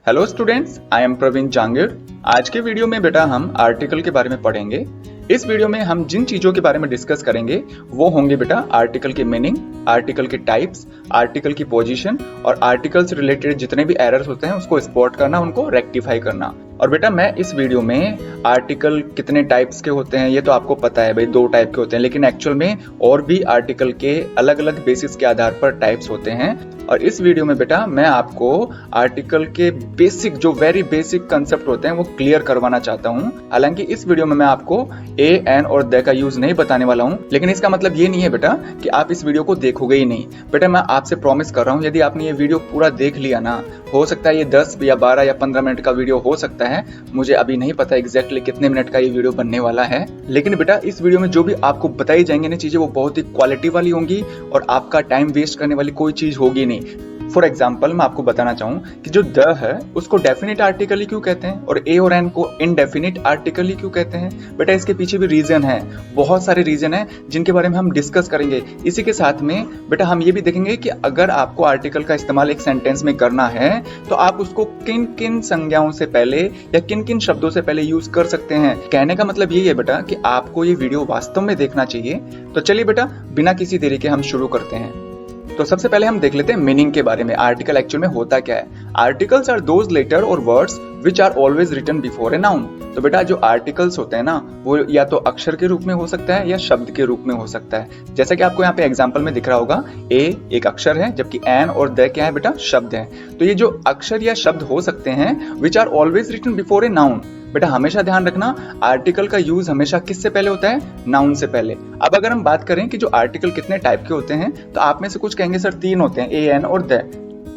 Hello students, I am Praveen Jangid. आज के video में बेटा हम आर्टिकल के बारे में पढ़ेंगे। इस वीडियो में हम जिन चीजों के बारे में डिस्कस करेंगे वो होंगे बेटा आर्टिकल की मीनिंग, आर्टिकल के टाइप्स, आर्टिकल की पोजीशन और आर्टिकल से रिलेटेड जितने भी एरर्स होते हैं उसको स्पॉट करना, उनको रेक्टिफाई करना। और बेटा मैं इस वीडियो में आर्टिकल कितने टाइप्स के होते हैं ये तो आपको पता है भाई, 2 टाइप के होते हैं, लेकिन एक्चुअल में और भी आर्टिकल के अलग अलग बेसिस के आधार पर टाइप्स होते हैं। और इस वीडियो में बेटा मैं आपको आर्टिकल के बेसिक जो वेरी बेसिक कंसेप्ट होते हैं वो क्लियर करवाना चाहता हूं। हालांकि इस वीडियो में मैं आपको ए, एन और द का यूज नहीं बताने वाला हूं, लेकिन इसका मतलब ये नहीं है बेटा कि आप इस वीडियो को देखोगे ही नहीं। बेटा मैं आपसे प्रॉमिस कर रहा हूं, यदि आपने ये वीडियो पूरा देख लिया ना, हो सकता है ये 10 या 12 या 15 मिनट का वीडियो हो सकता है, मुझे अभी नहीं पता एग्जैक्टली कितने मिनट का ये वीडियो बनने वाला है, लेकिन बेटा इस वीडियो में जो भी आपको बताई जाएंगे ना चीजें वो बहुत ही क्वालिटी वाली होंगी और आपका टाइम वेस्ट करने वाली कोई चीज होगी नहीं। फॉर एग्जाम्पल मैं आपको बताना चाहूँ कि जो द है उसको डेफिनेट आर्टिकल ही क्यों कहते हैं और ए और एन को इनडेफिनेट आर्टिकल ही क्यों कहते हैं। बेटा इसके पीछे भी रीजन है, बहुत सारे रीजन है जिनके बारे में हम डिस्कस करेंगे। इसी के साथ में बेटा हम ये भी देखेंगे कि अगर आपको आर्टिकल का इस्तेमाल एक सेंटेंस में करना है तो आप उसको किन किन संज्ञाओं से पहले या किन किन शब्दों से पहले यूज कर सकते हैं। कहने का मतलब यही है बेटा कि आपको ये वीडियो वास्तव में देखना चाहिए। तो चलिए बेटा बिना किसी देरी के हम शुरू करते हैं। तो सबसे पहले हम देख लेते हैं मीनिंग के बारे में, आर्टिकल एक्चुअल में होता क्या है। आर्टिकल्स आर दोज लेटर और words which are always written before a noun. तो बेटा जो आर्टिकल्स होते हैं ना वो या तो अक्षर के रूप में हो सकता है या शब्द के रूप में हो सकता है। जैसा कि आपको यहाँ पे एग्जांपल में दिख रहा होगा, ए एक अक्षर है जबकि एन और द क्या है बेटा, शब्द है। तो ये जो अक्षर या शब्द हो सकते हैं which are always written before a noun. बेटा हमेशा ध्यान रखना आर्टिकल का यूज हमेशा किससे पहले होता है, नाउन से पहले। अब अगर हम बात करें कि जो आर्टिकल कितने टाइप के होते हैं तो आप में से कुछ कहेंगे सर 3 होते हैं, ए, एन और द।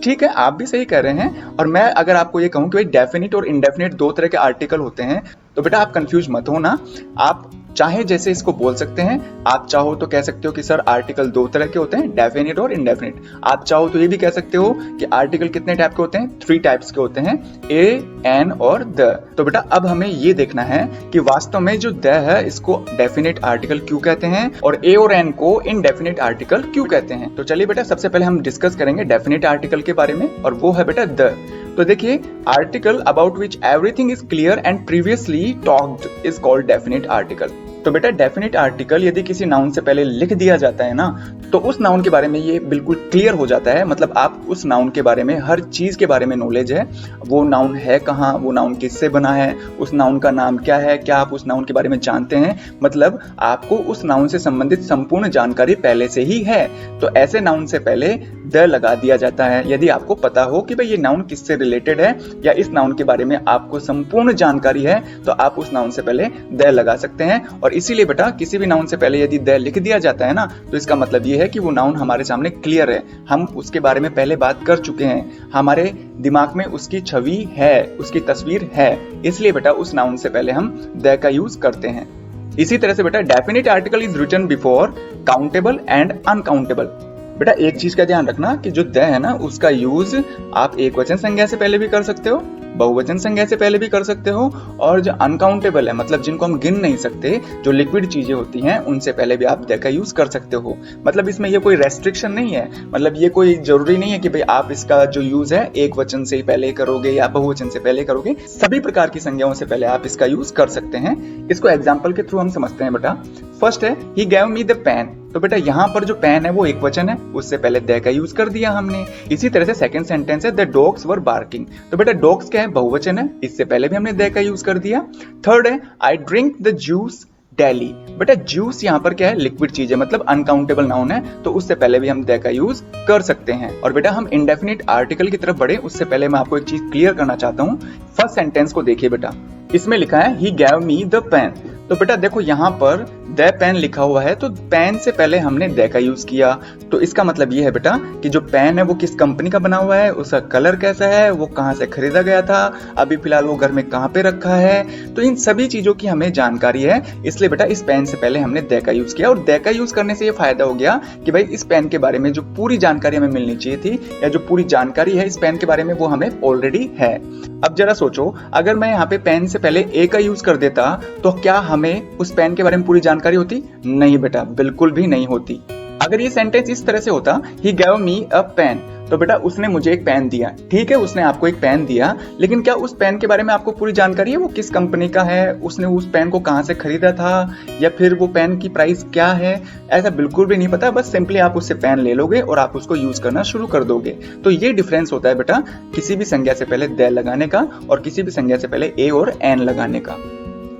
ठीक है, आप भी सही कह रहे हैं। और मैं अगर आपको ये कहूं कि भाई डेफिनिट और इनडेफिनिट 2 तरह के आर्टिकल होते हैं तो बेटा आप कंफ्यूज मत हो ना। आप चाहे जैसे इसको बोल सकते हैं, आप चाहो तो कह सकते हो कि सर आर्टिकल 2 तरह के होते हैं, डेफिनिट और इनडेफिनिट। आप चाहो तो ये भी कह सकते हो कि आर्टिकल कितने टाइप के होते हैं, 3 टाइप्स के होते हैं, ए, एन और द। तो बेटा अब हमें ये देखना है कि वास्तव में जो द है इसको डेफिनिट आर्टिकल क्यों कहते हैं और ए और एन को इनडेफिनिट आर्टिकल क्यों कहते हैं। तो चलिए बेटा सबसे पहले हम डिस्कस करेंगे डेफिनिट आर्टिकल के बारे में और वो है बेटा द। तो देखिए article about which everything is clear and previously talked is called definite article. तो बेटा डेफिनिट आर्टिकल यदि किसी नाउन से पहले लिख दिया जाता है ना तो उस नाउन के बारे में ये बिल्कुल क्लियर हो जाता है। मतलब आप उस नाउन के बारे में हर चीज के बारे में नॉलेज है, वो नाउन है कहाँ, वो नाउन किससे बना है, उस नाउन का नाम क्या है, क्या आप उस नाउन के बारे में जानते हैं। मतलब आपको उस नाउन से संबंधित संपूर्ण जानकारी पहले से ही है। तो ऐसे नाउन से पहले द लगा दिया जाता है यदि आपको पता हो कि भाई ये नाउन किससे रिलेटेड है या इस नाउन के बारे में आपको संपूर्ण जानकारी है तो आप उस नाउन से पहले द लगा सकते हैं। और इसीलिए बेटा किसी भी नाउन से पहले यदि द लिख दिया जाता है ना तो इसका मतलब ये है कि वो नाउन हमारे सामने क्लियर है, हम उसके बारे में पहले बात कर चुके हैं, हमारे दिमाग में उसकी छवि है, उसकी तस्वीर है, इसलिए बेटा उस नाउन से पहले हम द का यूज करते हैं। इसी तरह से बेटा definite article is written before countable and uncountable. बेटा एक चीज का ध्यान रखना कि जो द है ना उसका यूज आप एक वचन संज्ञा से पहले भी कर सकते हो, बहुवचन संज्ञा से पहले भी कर सकते हो, और जो अनकाउंटेबल है मतलब जिनको हम गिन नहीं सकते, जो लिक्विड चीजें होती हैं उनसे पहले भी आप द का यूज कर सकते हो। मतलब इसमें ये कोई रेस्ट्रिक्शन नहीं है, मतलब ये कोई जरूरी नहीं है कि भाई आप इसका जो यूज है एक वचन से ही पहले करोगे या बहुवचन से पहले करोगे, सभी प्रकार की संज्ञाओं से पहले आप इसका यूज कर सकते हैं। इसको एग्जाम्पल के थ्रू हम समझते हैं बेटा। फर्स्ट है ही गैव मी द पेन। तो बेटा यहाँ पर जो पेन है वो एक वचन है, उससे पहले द का यूज कर दिया हमने। इसी तरह से सेकंड सेंटेंस है द डॉग्स वर बार्किंग। तो बेटा डॉग्स क्या है, बहुवचन है, इससे पहले भी हमने द का यूज कर दिया। थर्ड है I drink the juice daily. बेटा जूस यहाँ पर क्या है, लिक्विड चीज है, मतलब अनकाउंटेबल नाउन है, तो उससे पहले भी हम द का यूज कर सकते हैं। और बेटा हम इंडेफिनिट आर्टिकल की तरफ बढ़े उससे पहले मैं आपको एक चीज क्लियर करना चाहता हूँ। फर्स्ट सेंटेंस को देखिए बेटा, इसमें लिखा है ही गैव मी द पेन। तो बेटा देखो यहाँ पर द पेन लिखा हुआ है तो पेन से पहले हमने द का यूज किया, तो इसका मतलब ये है बेटा कि जो पेन है वो किस कंपनी का बना हुआ है, उसका कलर कैसा है, वो कहाँ से खरीदा गया था, अभी फिलहाल वो घर में कहाँ पे रखा है, तो इन सभी चीजों की हमें जानकारी है। इसलिए बेटा इस पेन से पहले हमने द का यूज किया और द का यूज करने से ये फायदा हो गया कि भाई इस पेन के बारे में जो पूरी जानकारी हमें मिलनी चाहिए थी या जो पूरी जानकारी है इस पेन के बारे में वो हमें ऑलरेडी है। अब जरा सोचो अगर मैं यहाँ पे पेन से पहले ए का यूज कर देता तो क्या हमें उस पेन के बारे में पूरी जानकारी होती? नहीं बेटा, बिल्कुल भी नहीं होती। अगर ये सेंटेंस इस तरह से होता, ही गैव मी अ पेन, तो बेटा उसने मुझे एक पेन दिया। ठीक है, उसने आपको एक पेन दिया, लेकिन क्या उस पेन के बारे में आपको पूरी जानकारी है? वो किस कंपनी का है, उसने उस पेन को कहाँ से खरीदा था, या फिर वो पेन की प्राइस क्या है? ऐसा बिल्कुल भी नहीं पता। बस सिंपली आप उससे पेन ले लोगे और आप उसको यूज करना शुरू कर दोगे। तो ये डिफरेंस होता है बेटा किसी भी संज्ञा से पहले द लगाने का और किसी भी संज्ञा से पहले ए और एन लगाने का।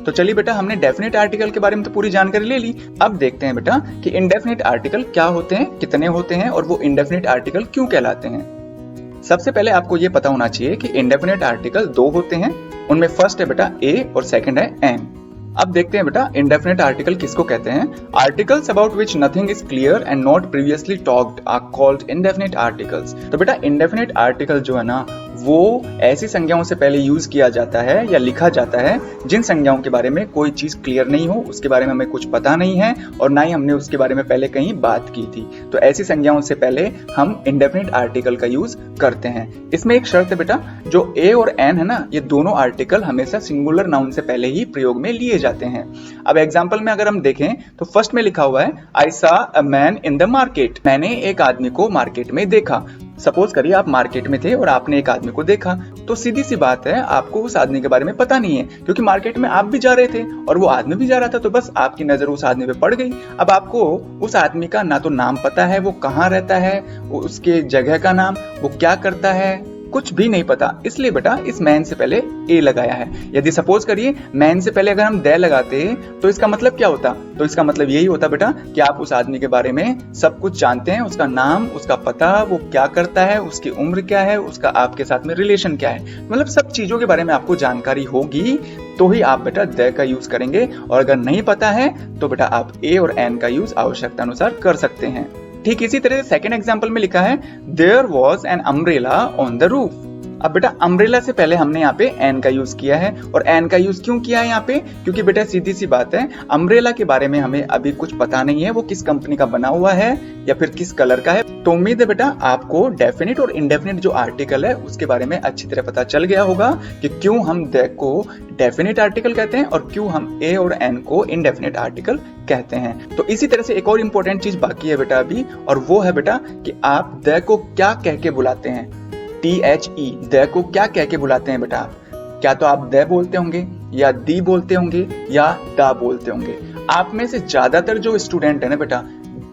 तो चलिए बेटा, हमने डेफिनेट आर्टिकल के बारे में तो पूरी जानकारी ले ली। अब देखते हैं बेटा कि इंडेफिनिट आर्टिकल क्या होते हैं, कितने होते हैं और वो इंडेफिनिट आर्टिकल क्यों कहलाते हैं। सबसे पहले आपको ये पता होना चाहिए कि इंडेफिनिट आर्टिकल दो होते हैं। उनमें फर्स्ट है बेटा ए और सेकंड है एन। अब देखते हैं बेटा इंडेफिनिट आर्टिकल किसको कहते हैं। Articles about which nothing is clear and not previously talked are called indefinite articles. तो बेटा इंडेफिनिट आर्टिकल जो है ना, वो ऐसी संज्ञाओं से पहले यूज किया जाता है या लिखा जाता है जिन संज्ञाओं के बारे में कोई चीज क्लियर नहीं हो, उसके बारे में हमें कुछ पता नहीं है और ना ही हमने उसके बारे में पहले कहीं बात की थी। तो ऐसी संज्ञाओं से पहले हम इंडेफिनिट आर्टिकल का यूज करते हैं। इसमें एक शर्त है बेटा, जो ए और एन है ना, ये दोनों आर्टिकल हमेशा सिंगुलर नाउन से पहले ही प्रयोग में लिए जाते हैं। अब एग्जाम्पल में अगर हम देखें तो फर्स्ट में लिखा हुआ है आई सा a man in the market, मैंने एक आदमी को मार्केट में देखा। सपोज करिए आप मार्केट में थे और आपने एक आदमी को देखा, तो सीधी सी बात है आपको उस आदमी के बारे में पता नहीं है, क्योंकि मार्केट में आप भी जा रहे थे और वो आदमी भी जा रहा था। तो बस आपकी नजर उस आदमी पे पड़ गई। अब आपको उस आदमी का ना तो नाम पता है, वो कहाँ रहता है, उसके जगह का नाम, वो क्या करता है, कुछ भी नहीं पता। इसलिए बेटा इस मैन से पहले ए लगाया है। यदि सपोज करिए मैन से पहले अगर हम द लगाते तो इसका मतलब क्या होता? तो इसका मतलब यही होता बेटा कि आप उस आदमी के बारे में सब कुछ जानते हैं, उसका नाम, उसका पता, वो क्या करता है, उसकी उम्र क्या है, उसका आपके साथ में रिलेशन क्या है, मतलब सब चीजों के बारे में आपको जानकारी होगी तो ही आप बेटा द का यूज करेंगे। और अगर नहीं पता है तो बेटा आप ए और एन का यूज आवश्यकता अनुसार कर सकते हैं। ठीक इसी तरह से सेकंड एग्जांपल में लिखा है there was an umbrella on the roof. अब बेटा अम्ब्रेला से पहले हमने यहाँ पे एन का यूज किया है। और एन का यूज क्यों किया है यहाँ पे? क्योंकि बेटा सीधी सी बात है, अम्ब्रेला के बारे में हमें अभी कुछ पता नहीं है, वो किस कंपनी का बना हुआ है या फिर किस कलर का है। तो उम्मीद है बेटा आपको डेफिनेट और इंडेफिनेट जो आर्टिकल है उसके बारे में अच्छी तरह पता चल गया होगा कि क्यों हम द को डेफिनेट आर्टिकल कहते हैं और क्यों हम ए और एन को इंडेफिनेट आर्टिकल कहते हैं। तो इसी तरह से एक और इंपॉर्टेंट चीज बाकी है बेटा अभी, और वो है बेटा कि आप द को क्या कह के बुलाते हैं। THE द को क्या कह के बुलाते हैं बेटा आप? क्या तो आप द बोलते होंगे या दी बोलते होंगे या दा बोलते होंगे। आप में से ज्यादातर जो स्टूडेंट है ना बेटा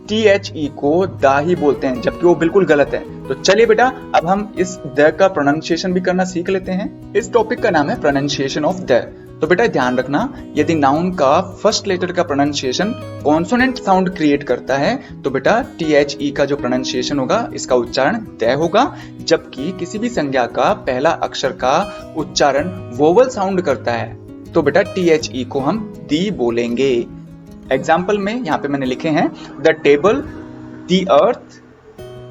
THE को दा ही बोलते हैं, जबकि वो बिल्कुल गलत है। तो चलिए बेटा अब हम इस द का प्रोनाउंसिएशन भी करना सीख लेते हैं। इस टॉपिक का नाम है प्रोनाउंसिएशन ऑफ द। तो बेटा ध्यान रखना, यदि नाउन का फर्स्ट लेटर का प्रोनाउंसिएशन कॉन्सोनेंट साउंड क्रिएट करता है तो बेटा THE का जो प्रोनाउंसिएशन होगा इसका उच्चारण द होगा, जबकि किसी भी संज्ञा का पहला अक्षर का उच्चारण वोवल साउंड करता है तो बेटा THE को हम दी बोलेंगे। एग्जाम्पल में यहाँ पे मैंने लिखे हैं the table, the earth,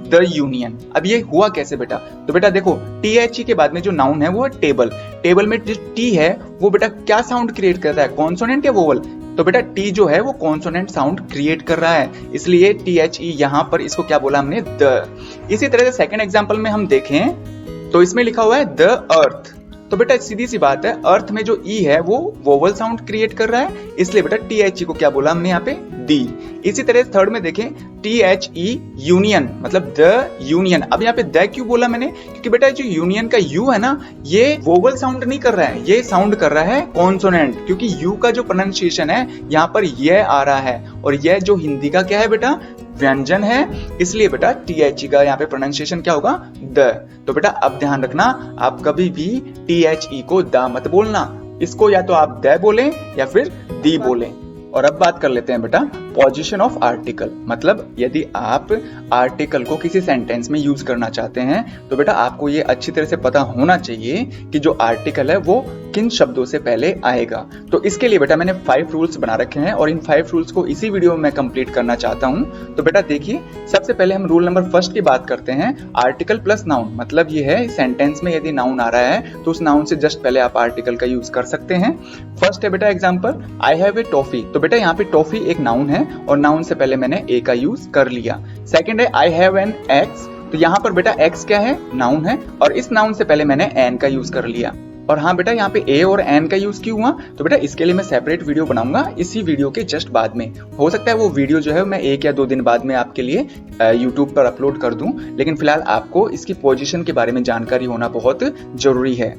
the union. अब ये हुआ कैसे बेटा? तो बेटा देखो THE के बाद में जो नाउन है वो है टेबल। टेबल में जो टी है वो बेटा क्या साउंड क्रिएट कर रहा है, कॉन्सोनेंट या वोवल? तो बेटा टी जो है वो कॉन्सोनेंट साउंड क्रिएट कर रहा है, इसलिए THE यहाँ पर इसको क्या बोला हमने, द। इसी तरह से सेकंड एग्जांपल में हम देखें तो इसमें लिखा हुआ है द अर्थ। तो बेटा सीधी सी बात है, अर्थ में जो ई है वो वोवल साउंड क्रिएट कर रहा है, इसलिए बेटा THE को क्या बोला हमने यहाँ पे, दी। इसी तरह थर्ड में देखें THE यूनियन, मतलब द यूनियन। अब यहाँ पे द क्यों बोला मैंने? क्योंकि बेटा जो यूनियन का यू है ना, ये वोवल साउंड नहीं कर रहा है, ये साउंड कर रहा है कॉन्सोनेंट, क्योंकि यू का जो प्रोनाउंसिएशन है यहाँ पर यह आ रहा है और यह जो हिंदी का क्या है बेटा, व्यंजन है, इसलिए बेटा THE का यहाँ पे प्रोनाउंसिएशन क्या होगा, द। तो बेटा अब ध्यान रखना, आप कभी भी THE को दा मत बोलना, इसको या तो आप द बोलें या फिर दी बोलें। और अब बात कर लेते हैं बेटा पोजीशन ऑफ आर्टिकल, मतलब यदि आप आर्टिकल को किसी सेंटेंस में यूज करना चाहते हैं तो बेटा आपको ये अच्छी तरह से पता होना चाहिए कि जो आर्टिकल है वो किन शब्दों से पहले आएगा। तो इसके लिए बेटा मैंने 5 रूल्स बना रखे हैं और इन 5 रूल्स को इसी वीडियो में मैं कंप्लीट करना चाहता हूं। तो बेटा देखिए, सबसे पहले हम रूल नंबर फर्स्ट की बात करते हैं, आर्टिकल प्लस नाउन। मतलब ये है सेंटेंस में यदि नाउन आ रहा है तो उस नाउन से जस्ट पहले आप आर्टिकल का यूज कर सकते हैं। फर्स्ट है बेटा example, I have a toffee. तो बेटा यहाँ पे टॉफी एक नाउन है और नाउन से पहले मैंने ए का यूज कर लिया। सेकंड है आई हैव एन एक्स। तो यहाँ पर बेटा एक्स क्या है, नाउन है और इस नाउन से पहले मैंने एन का यूज कर लिया। और हाँ बेटा, यहाँ पे ए और एन का यूज क्यों हुआ, तो बेटा इसके लिए मैं सेपरेट वीडियो बनाऊंगा इसी वीडियो के जस्ट बाद में। हो सकता है वो वीडियो जो है मैं 1 या 2 दिन बाद में आपके लिए यूट्यूब पर अपलोड कर दूं, लेकिन फिलहाल आपको इसकी पोजीशन के बारे में जानकारी होना बहुत जरूरी है।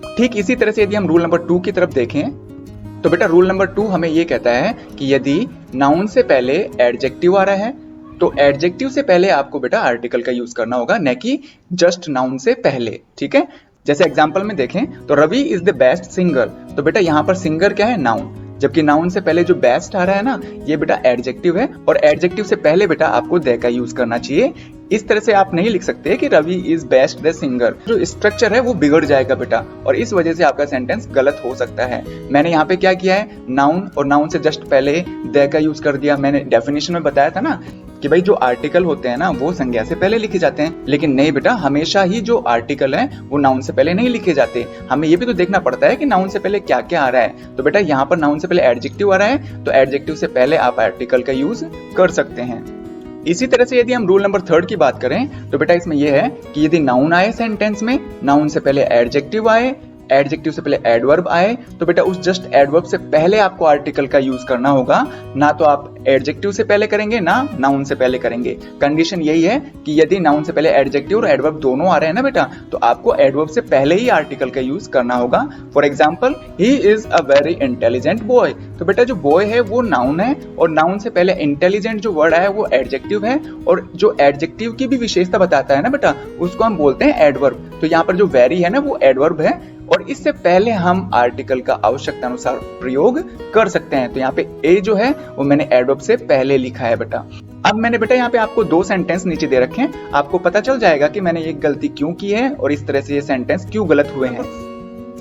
ठीक इसी तरह से यदि हम रूल नंबर 2 की तरफ देखें तो बेटा रूल नंबर 2 हमें ये कहता है कि यदि नाउन से पहले एडजेक्टिव आ रहा है तो एडजेक्टिव से पहले आपको बेटा आर्टिकल का यूज करना होगा, न कि जस्ट नाउन से पहले। ठीक है, जैसे एग्जांपल में देखें तो Ravi is the best singer, तो बेटा यहाँ पर सिंगर क्या है, नाउन, जबकि नाउन से पहले जो बेस्ट आ रहा है ना, ये बेटा एडजेक्टिव है और एडजेक्टिव से पहले बेटा आपको द का यूज करना चाहिए। इस तरह से आप नहीं लिख सकते कि Ravi is best the singer, जो स्ट्रक्चर है वो बिगड़ जाएगा बेटा, और इस वजह से आपका सेंटेंस गलत हो सकता है। मैंने यहाँ पे क्या किया है, नाउन और नाउन से जस्ट पहले द का यूज कर दिया। मैंने डेफिनेशन में बताया था ना कि भाई जो आर्टिकल होते हैं ना वो संज्ञा से पहले लिखे जाते हैं, लेकिन नहीं बेटा, हमेशा ही जो आर्टिकल है वो नाउन से पहले नहीं लिखे जाते। हमें ये भी तो देखना पड़ता है कि नाउन से पहले क्या क्या आ रहा है। तो बेटा यहाँ पर नाउन से पहले एडजेक्टिव आ रहा है तो एडजेक्टिव से पहले आप आर्टिकल का यूज कर सकते हैं। इसी तरह से यदि हम रूल नंबर 3 की बात करें तो बेटा इसमें यह है कि यदि नाउन आए सेंटेंस में, नाउन से पहले एडजेक्टिव आए, एडजेक्टिव से पहले एडवर्ब आए, तो बेटा उस जस्ट एडवर्ब से पहले आपको आर्टिकल का यूज करना होगा। ना तो आप एडजेक्टिव से पहले करेंगे ना नाउन से पहले करेंगे। कंडीशन यही है कि यदि नाउन से पहले एडजेक्टिव और एडवर्ब दोनों आ रहे हैं ना बेटा, तो आपको एडवर्ब से पहले ही आर्टिकल का यूज करना होगा। For example, he is a very intelligent boy, तो बेटा जो बॉय है वो नाउन है और नाउन से पहले इंटेलिजेंट जो वर्ड है वो एडजेक्टिव है, और जो एडजेक्टिव की भी विशेषता बताता है ना बेटा, उसको हम बोलते हैं एडवर्ब। तो यहाँ पर जो वेरी है ना वो एडवर्ब है और इससे पहले हम आर्टिकल का आवश्यकता अनुसार प्रयोग कर सकते हैं। तो यहाँ पे ए जो है वो मैंने एडवर्ब से पहले लिखा है बेटा। अब मैंने बेटा यहाँ पे आपको 2 सेंटेंस नीचे दे रखे हैं, आपको पता चल जाएगा कि मैंने ये गलती क्यों की है और इस तरह से ये सेंटेंस क्यों गलत हुए हैं।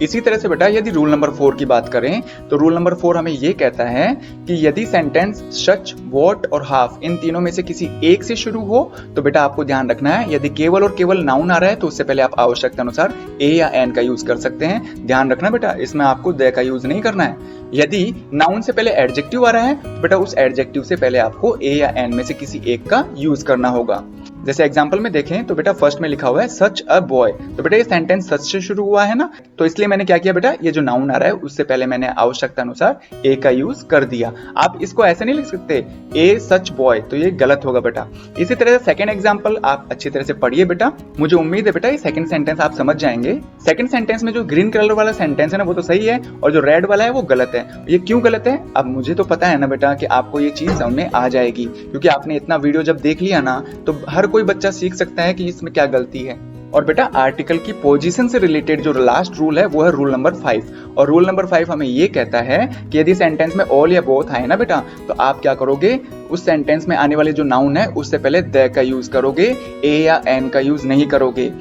इसी तरह से बेटा यदि रूल नंबर 4 की बात करें तो रूल नंबर 4 हमें ये कहता है कि यदि सेंटेंस सच, व्हाट और हाफ इन तीनों में से किसी एक से शुरू हो तो बेटा आपको ध्यान रखना है, यदि केवल और केवल नाउन आ रहा है तो उससे पहले आप आवश्यकता अनुसार ए या एन का यूज कर सकते हैं। ध्यान रखना बेटा, इसमें आपको द का यूज नहीं करना है। यदि नाउन से पहले एडजेक्टिव आ रहा है तो बेटा उस एडजेक्टिव से पहले आपको ए या एन में से किसी एक का यूज करना होगा। जैसे एग्जांपल में देखें तो बेटा फर्स्ट में लिखा हुआ है सच अ बॉय, तो बेटा ये सेंटेंस सच से शुरू हुआ है ना, तो इसलिए मैंने क्या किया बेटा, ये जो नाउन आ रहा है उससे पहले मैंने आवश्यकता अनुसार ए का यूज कर दिया। आप इसको ऐसे नहीं लिख सकते ए सच बॉय, तो ये गलत होगा बेटा। इसी तरह से सेकंड एग्जांपल आप अच्छी तरह से पढ़िए बेटा, मुझे उम्मीद है बेटा ये सेकंड सेंटेंस आप समझ जाएंगे। सेकंड सेंटेंस में जो ग्रीन कलर वाला सेंटेंस है ना वो तो सही है और जो रेड वाला है वो गलत है। ये क्यों गलत है, अब मुझे तो पता है ना बेटा कि आपको ये चीज समझ में आ जाएगी, क्योंकि आपने इतना वीडियो जब देख लिया ना तो हर कोई बच्चा सीख सकता है कि इसमें क्या गलती है। और बेटा आर्टिकल की पोजीशन से रिलेटेड जो लास्ट रूल है वो है रूल नंबर 5, और रूल नंबर 5 हमें ये कहता है कि यदि सेंटेंस में ऑल या बोथ आए ना बेटा तो आप क्या करोगे, उस सेंटेंस में आने वाले जो नाउन है उससे पहले द का यूज करोगे, ए या एन का यूज नहीं करोगे।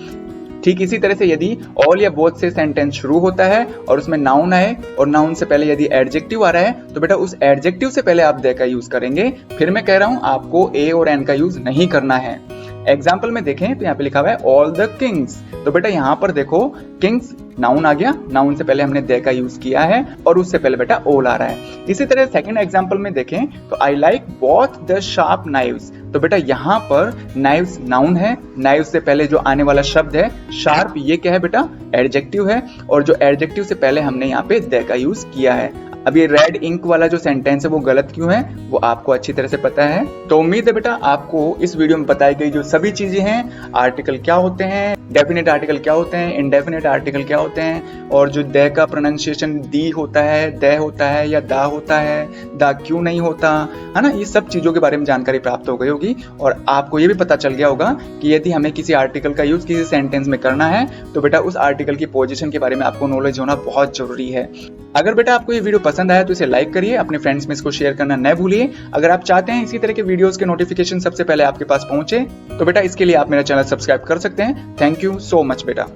ठीक इसी तरह से यदि ऑल या बोथ से सेंटेंस शुरू होता है और उसमें नाउन आए और नाउन से पहले यदि एडजेक्टिव आ रहा है तो बेटा उस एडजेक्टिव से पहले आप द का यूज करेंगे। फिर मैं कह रहा हूं आपको ए और एन का यूज नहीं करना है। एग्जाम्पल में देखें तो यहाँ पे लिखा हुआ है ऑल द किंग्स, तो बेटा यहाँ पर देखो किंग्स नाउन आ गया, नाउन से पहले हमने द का यूज किया है और उससे पहले बेटा ऑल आ रहा है। इसी तरह सेकंड एग्जाम्पल में देखें तो I like both the sharp knives, तो बेटा यहाँ पर नाइव्स नाउन है, नाइव्स से पहले जो आने वाला शब्द है शार्प ये क्या है बेटा, एडजेक्टिव है, और जो एडजेक्टिव से पहले हमने यहाँ पे द का यूज किया है। अब ये रेड इंक वाला जो सेंटेंस है वो गलत क्यों है वो आपको अच्छी तरह से पता है। तो उम्मीद है बेटा आपको इस वीडियो में बताई गई जो सभी चीजें हैं, आर्टिकल क्या होते हैं, डेफिनेट आर्टिकल क्या होते हैं, इंडेफिनेट आर्टिकल क्या होते हैं, और जो द का प्रोनाउंसिएशन दी होता है, द होता है या दा होता है, दा क्यों नहीं होता है ना, ये सब चीजों के बारे में जानकारी प्राप्त हो गई होगी। और आपको ये भी पता चल गया होगा कि यदि हमें किसी आर्टिकल का यूज किसी सेंटेंस में करना है तो बेटा उस आर्टिकल की पोजीशन के बारे में आपको नॉलेज होना बहुत जरूरी है। अगर बेटा आपको ये वीडियो पसंद आया तो इसे लाइक करिए, अपने फ्रेंड्स में इसको शेयर करना न भूलिए। अगर आप चाहते हैं इसी तरह के वीडियोस के नोटिफिकेशन सबसे पहले आपके पास पहुंचे तो बेटा इसके लिए आप मेरा चैनल सब्सक्राइब कर सकते हैं। थैंक यू सो मच बेटा।